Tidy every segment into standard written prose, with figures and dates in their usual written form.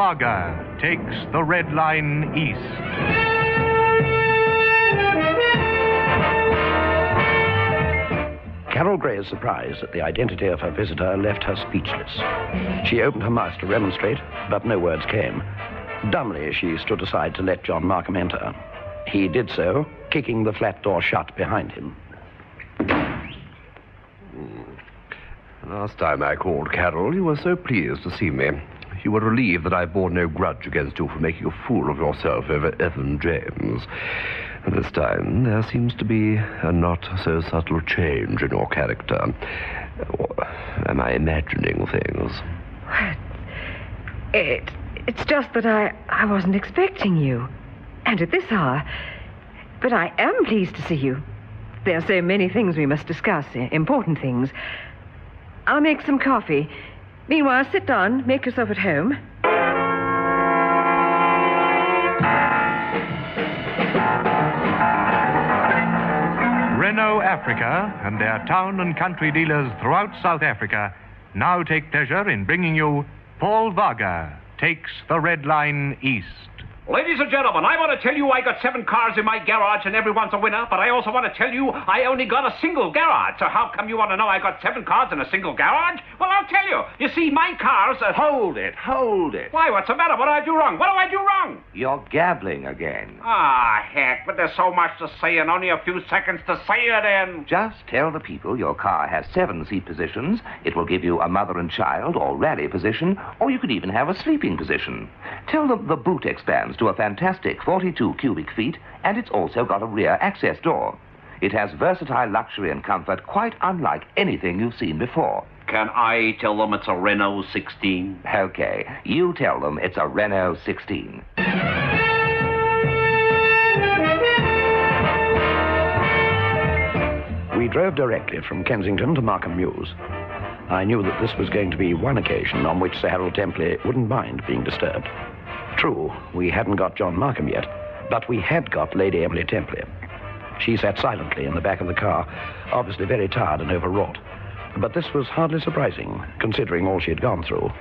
Vaga takes the red line east. Carol Gray's surprise at the identity of her visitor left her speechless. She opened her mouth to remonstrate, but no words came. Dumbly, she stood aside to let John Markham enter. He did so, kicking the flat door shut behind him. Last time I called, Carol, you were so pleased to see me. You were relieved that I bore no grudge against you for making a fool of yourself over Evan James. And this time, there seems to be a not-so-subtle change in your character. Or am I imagining things? It's just that I wasn't expecting you. And at this hour. But I am pleased to see you. There are so many things we must discuss, important things. I'll make some coffee. Meanwhile, sit down, make yourself at home. Renault Africa and their town and country dealers throughout South Africa now take pleasure in bringing you Paul Vaga Takes the Red Line East. Ladies and gentlemen, I want to tell you I got 7 cars in my garage and everyone's a winner, but I also want to tell you I only got a single garage. So how come you want to know I got 7 cars in a single garage? Well, I'll tell you. You see, my cars are... Hold it. Why, what's the matter? What do I do wrong? What do I do wrong? You're gabbling again. Ah, heck, but there's so much to say and only a few seconds to say it in. Just tell the people your car has 7 seat positions. It will give you a mother and child or rally position, or you could even have a sleeping position. Tell them the boot expands to a fantastic 42 cubic feet, and it's also got a rear access door. It has versatile luxury and comfort quite unlike anything you've seen before. Can I tell them it's a Renault 16? Okay, you tell them it's a Renault 16. We drove directly from Kensington to Markham Mews. I knew that this was going to be one occasion on which Sir Harold Templey wouldn't mind being disturbed. True, we hadn't got John Markham yet, but we had got Lady Emily Templey. She sat silently in the back of the car, obviously very tired and overwrought. But this was hardly surprising, considering all she had gone through.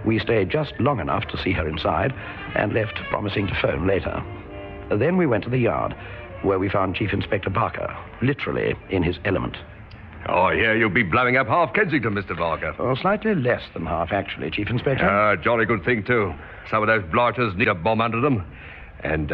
We stayed just long enough to see her inside and left, promising to phone later. Then we went to the yard, where we found Chief Inspector Barker, literally in his element. Oh, I hear you'll be blowing up half Kensington, Mr. Vaga. Well, slightly less than half, actually, Chief Inspector. Jolly good thing, too. Some of those blighters need a bomb under them. And,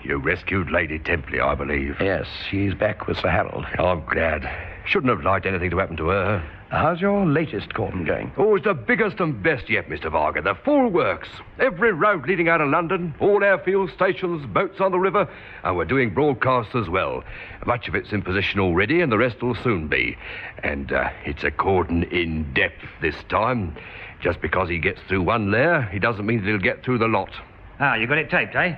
you rescued Lady Templey, I believe. Yes, she's back with Sir Harold. Oh, I'm glad. Shouldn't have liked anything to happen to her. How's your latest cordon going? Oh, it's the biggest and best yet, Mr. Vaga. The full works. Every road leading out of London, all airfield stations, boats on the river, and we're doing broadcasts as well. Much of it's in position already, and the rest will soon be. And it's a cordon in depth this time. Just because he gets through one layer, he doesn't mean that he'll get through the lot. Ah, you got it taped, eh?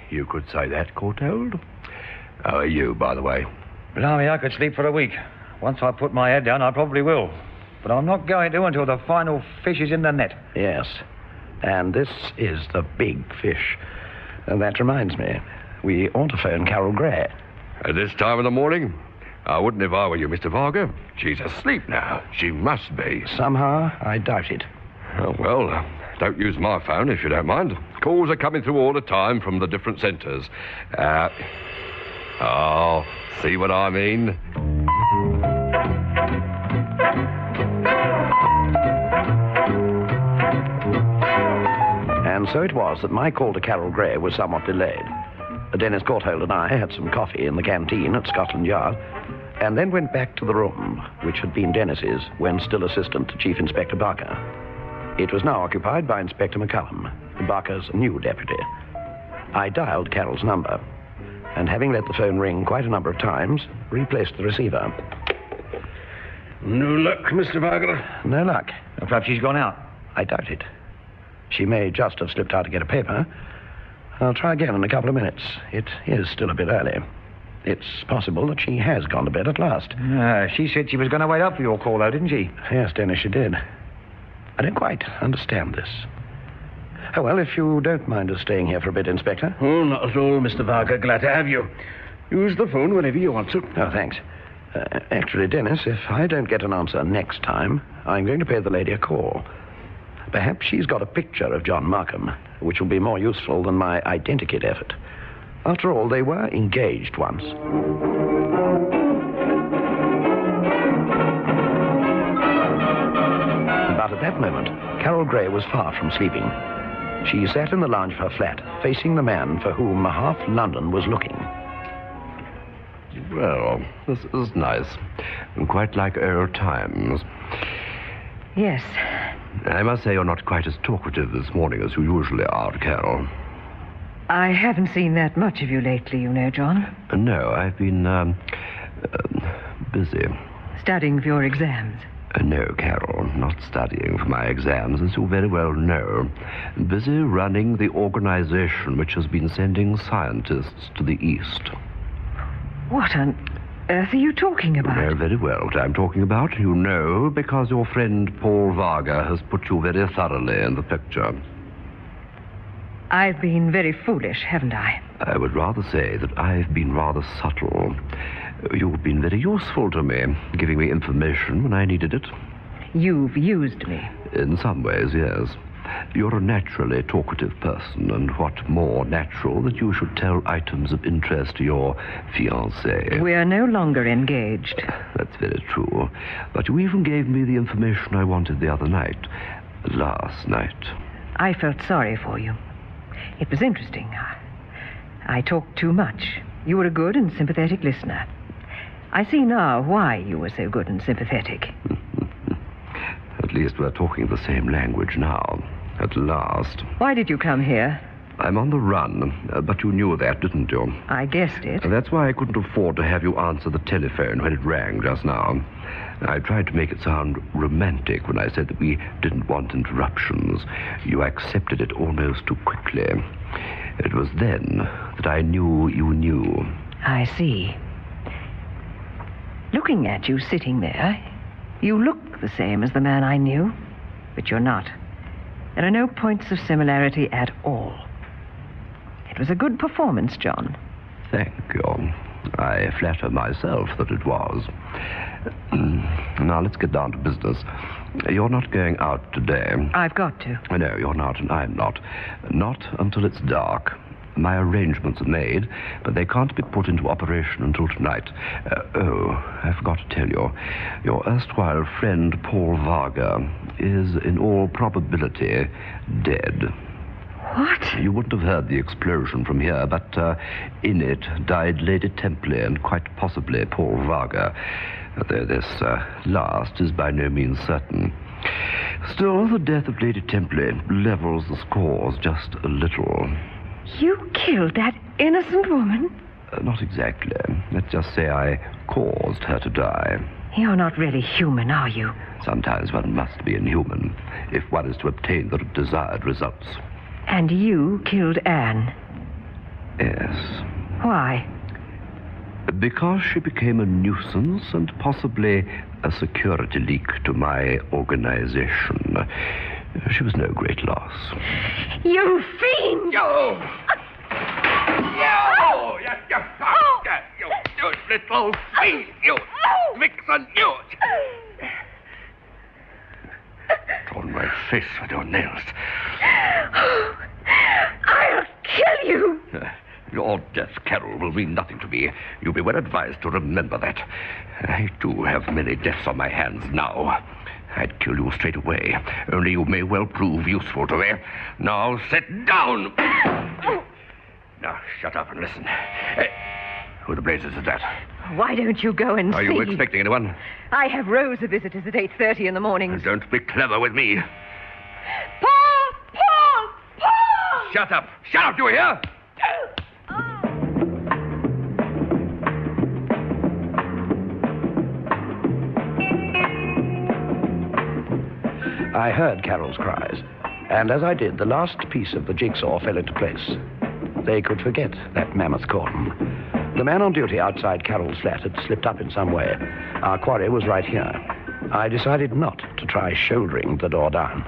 You could say that, Courtauld. How are you, by the way? Blimey, I could sleep for a week. Once I put my head down, I probably will. But I'm not going to until the final fish is in the net. Yes, and this is the big fish. And that reminds me, we ought to phone Carol Gray. At this time of the morning? I wouldn't if I were you, Mr. Vaga. She's asleep now. She must be. Somehow, I doubt it. Oh, well, don't use my phone if you don't mind. Calls are coming through all the time from the different centres. Oh, see what I mean? And so it was that my call to Carol Gray was somewhat delayed. Dennis Courtauld and I had some coffee in the canteen at Scotland Yard, and then went back to the room, which had been Dennis's when still assistant to Chief Inspector Barker. It was now occupied by Inspector McCullum, Barker's new deputy. I dialed Carol's number, and having let the phone ring quite a number of times, replaced the receiver. No luck, Mr. Vaga? No luck. Perhaps she's gone out. I doubt it. She may just have slipped out to get a paper. I'll try again in a couple of minutes. It is still a bit early. It's possible that she has gone to bed at last. She said she was going to wait up for your call, though, didn't she? Yes, Dennis, she did. I don't quite understand this. Oh, well, if you don't mind us staying here for a bit, Inspector. Oh, not at all, Mr. Vaga. Glad to have you. Use the phone whenever you want to. Oh, thanks. Actually, Dennis, if I don't get an answer next time, I'm going to pay the lady a call. Perhaps she's got a picture of John Markham, which will be more useful than my identikit effort. After all, they were engaged once. But at that moment, Carol Gray was far from sleeping. She sat in the lounge of her flat, facing the man for whom half London was looking. Well, this is nice. Quite like old times. Yes. I must say you're not quite as talkative this morning as you usually are, Carol. I haven't seen that much of you lately, you know, John. No, I've been, busy. Studying for your exams. No, Carol, not studying for my exams, as you very well know. Busy running the organization which has been sending scientists to the East. What on earth are you talking about? You know very well what I'm talking about. You know because your friend Paul Vaga has put you very thoroughly in the picture. I've been very foolish, haven't I? I would rather say that I've been rather subtle. You've been very useful to me, giving me information when I needed it. You've used me. In some ways, yes. You're a naturally talkative person, and what more natural that you should tell items of interest to your fiancé. We're no longer engaged. That's very true. But you even gave me the information I wanted the other night. Last night. I felt sorry for you. It was interesting. I talked too much. You were a good and sympathetic listener. I see now why you were so good and sympathetic. At least we're talking the same language now. At last. Why did you come here? I'm on the run, but you knew that, didn't you? I guessed it. That's why I couldn't afford to have you answer the telephone when it rang just now. I tried to make it sound romantic when I said that we didn't want interruptions. You accepted it almost too quickly. It was then that I knew you knew. I see. Looking at you sitting there, you look the same as the man I knew, but you're not. There are no points of similarity at all. It was a good performance, John. Thank you. I flatter myself that it was. Now, let's get down to business. You're not going out today. I've got to. No, you're not, and I'm not. Not until it's dark. My arrangements are made, but they can't be put into operation until tonight. I forgot to tell you. Your erstwhile friend, Paul Vaga, is in all probability dead. What? You wouldn't have heard the explosion from here, but in it died Lady Templey and quite possibly Paul Vaga, though this last is by no means certain. Still, the death of Lady Templey levels the scores just a little. You killed that innocent woman? Not exactly. Let's just say I caused her to die. You're not really human, are you? Sometimes one must be inhuman if one is to obtain the desired results. And you killed Anne? Yes. Why? Because she became a nuisance and possibly a security leak to my organization. She was no great loss. You fiend! You little fiend! You vixen! You! On my face with your nails. I'll kill you! Your death, Carol, will mean nothing to me. You'll be well advised to remember that. I do have many deaths on my hands now. I'd kill you straight away, only you may well prove useful to me. Now, sit down! Now, shut up and listen. Who the blazes is that? Why don't you go and see? Are you expecting anyone? I have rows of visitors at 8:30 in the mornings. Don't be clever with me. Paul! Paul! Paul! Shut up! Shut up, do you hear? I heard Carol's cries, and as I did, the last piece of the jigsaw fell into place. They could forget that mammoth cordon. The man on duty outside Carol's flat had slipped up in some way. Our quarry was right here. I decided not to try shouldering the door down.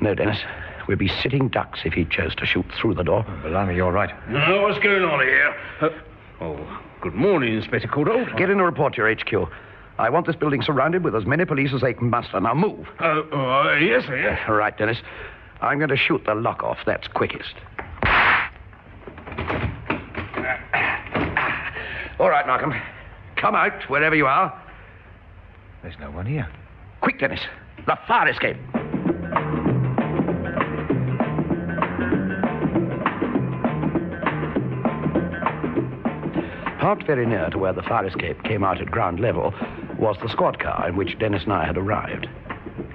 No, Dennis, we'd be sitting ducks if he chose to shoot through the door. Blimey, you're right. What's going on here? Good morning, Inspector Cordell. Get in a report to your HQ. I want this building surrounded with as many police as they can muster. Now move. Yes, sir. Yes. Right, Dennis. I'm going to shoot the lock off. That's quickest. All right, Markham. Come out, wherever you are. There's no one here. Quick, Dennis. The fire escape. Parked very near to where the fire escape came out at ground level was the squad car in which Dennis and I had arrived.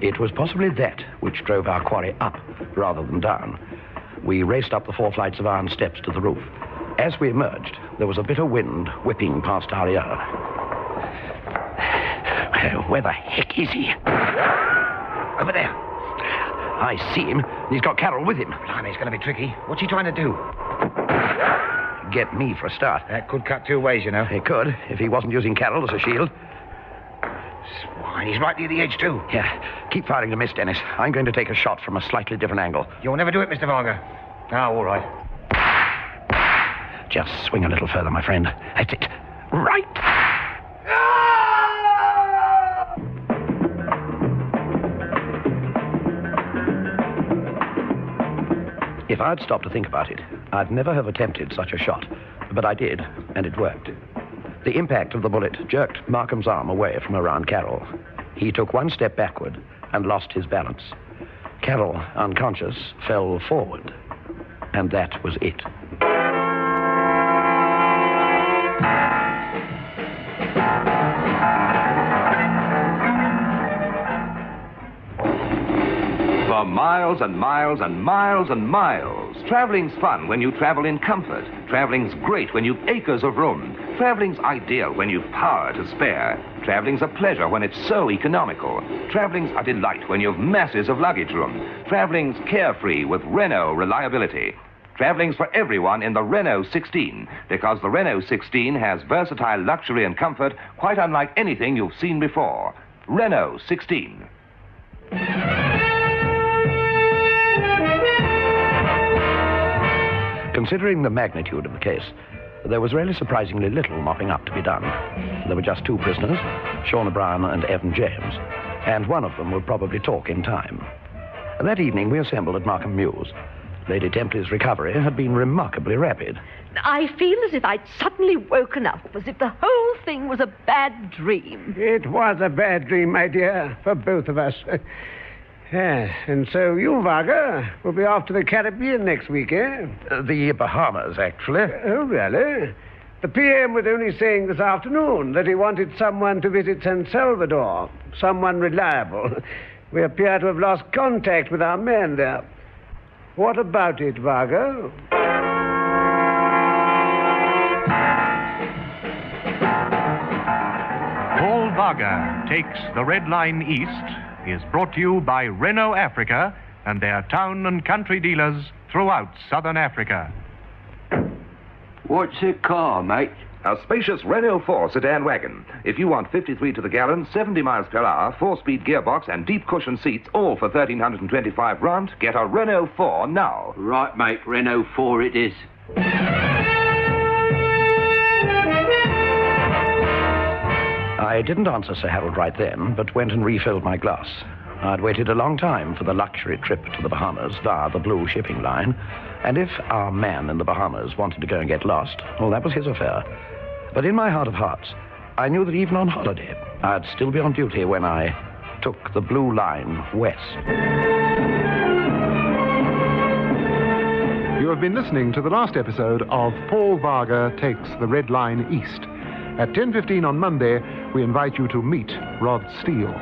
It was possibly that which drove our quarry up rather than down. We raced up the 4 flights of iron steps to the roof. As we emerged, there was a bitter wind whipping past our ear. Where the heck is he? Over there. I see him. He's got Carol with him. Blimey, it's going to be tricky. What's he trying to do? Get me for a start. That could cut 2 ways, you know. He could, if he wasn't using Carol as a shield. Swine, he's right near the edge, too. Yeah. Keep firing to miss, Dennis. I'm going to take a shot from a slightly different angle. You'll never do it, Mr. Vaga. Ah, all right. Just swing a little further, my friend. That's it. Right! If I'd stopped to think about it, I'd never have attempted such a shot. But I did, and it worked. The impact of the bullet jerked Markham's arm away from around Carol. He took 1 step backward and lost his balance. Carol, unconscious, fell forward. And that was it. For miles and miles and miles and miles. Traveling's fun when you travel in comfort. Traveling's great when you've acres of room. Traveling's ideal when you've power to spare. Traveling's a pleasure when it's so economical. Traveling's a delight when you've masses of luggage room. Traveling's carefree with Renault reliability. Traveling's for everyone in the Renault 16, because the Renault 16 has versatile luxury and comfort quite unlike anything you've seen before. Renault 16. Considering the magnitude of the case, there was really surprisingly little mopping up to be done. There were just 2 prisoners, Shauna Brown and Evan James, and one of them would probably talk in time. That evening, we assembled at Markham Mews. Lady Templey's recovery had been remarkably rapid. I feel as if I'd suddenly woken up, as if the whole thing was a bad dream. It was a bad dream, my dear, for both of us. Yes, and so you, Vaga, will be off to the Caribbean next week, eh? The Bahamas, actually. Oh, really? The PM was only saying this afternoon that he wanted someone to visit San Salvador, someone reliable. We appear to have lost contact with our men there. What about it, Vaga? Paul Vaga Takes the Red Line East is brought to you by Renault Africa and their town and country dealers throughout southern Africa. What's a car, mate? A spacious Renault 4 sedan wagon. If you want 53 to the gallon, 70 miles per hour, 4-speed gearbox and deep cushion seats, all for $1,325 rand, get a Renault 4 now. Right, mate, Renault 4 it is. I didn't answer Sir Harold right then, but went and refilled my glass. I'd waited a long time for the luxury trip to the Bahamas via the Blue shipping line, and if our man in the Bahamas wanted to go and get lost, well, that was his affair. But in my heart of hearts, I knew that even on holiday, I'd still be on duty when I took the Blue Line west. You have been listening to the last episode of Paul Vaga Takes the Red Line East. At 10:15 on Monday, we invite you to meet Rod Steele.